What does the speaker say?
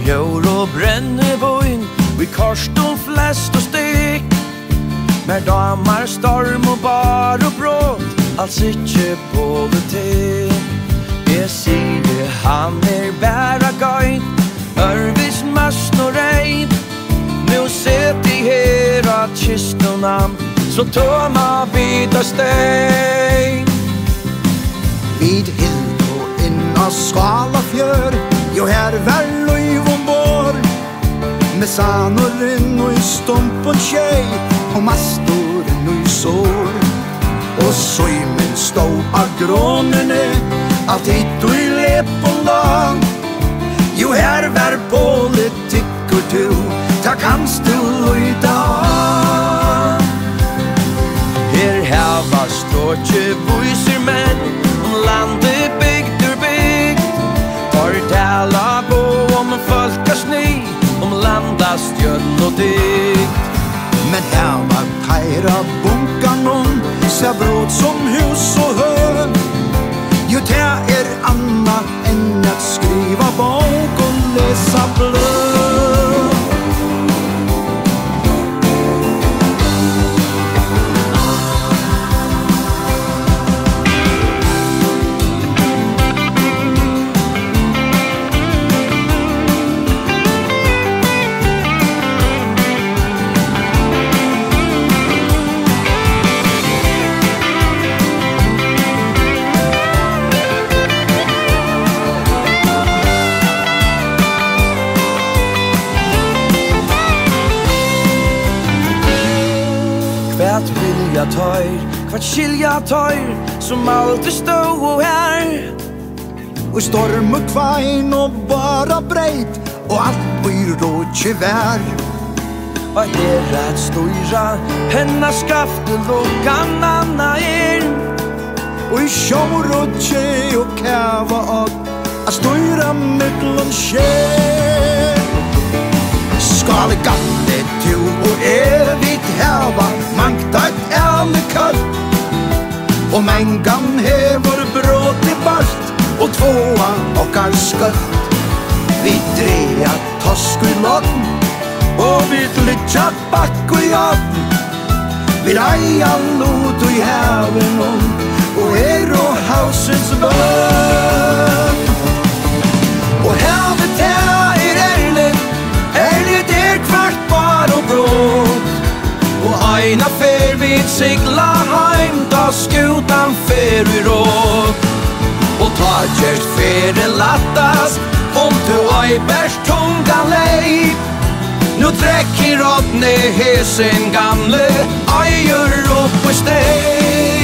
bjør og brennevin, vi korst og flest og stek. Mer damer, storm og bar og bråd, alls ikke politik. Jeg sier han bæra gøy, ørvis mast og regn. Nu set de her av kistuna, så tømma vid av stein. Vid hild og inn av Svalafjør, jo her var løyv ombord. Med sanoren og i stompen tjei, og mastoren og i sår. Og søymen stå av grånene, alt hit og i lepen dag. Jo her var politikk og tu, ta kanst du løyda av. Her hava stråkje viser menn, landet bygd ur bygd. Fortella på om folkesny, om landastjønn og dikt. Men her var teira bunkanon, ser brot som hus og høn. Jo, det anna enn at skriva bok og lesa blød. Kvart vilja tøyr, kvart skilja tøyr, som alltid stå og her. Og storm og kvein og bara breit, og alt byr rådje vær. Og her at støyra, henna skafte lukkan anna Og i sjår rådje og kæva at a støyra mittlom skjer. Skale gamle tu og evigt heva, mangta et ærlig kalt. Og mengan hever brått i bart, og tvåa okkar skøtt. Vi drea tosk i låten, og vi lytja bakk i åten. Vi reia lot i heven om, og og hausens bøn. Og hevet ærlig, ærlig kvart bar og brått. Og eina fer vid sigla heim, da skutan fer i råd. Og ta kjert fere lattas, om du ei bærs tunga leip. Nu trekker rådne hesen gamle, eier opp på stein.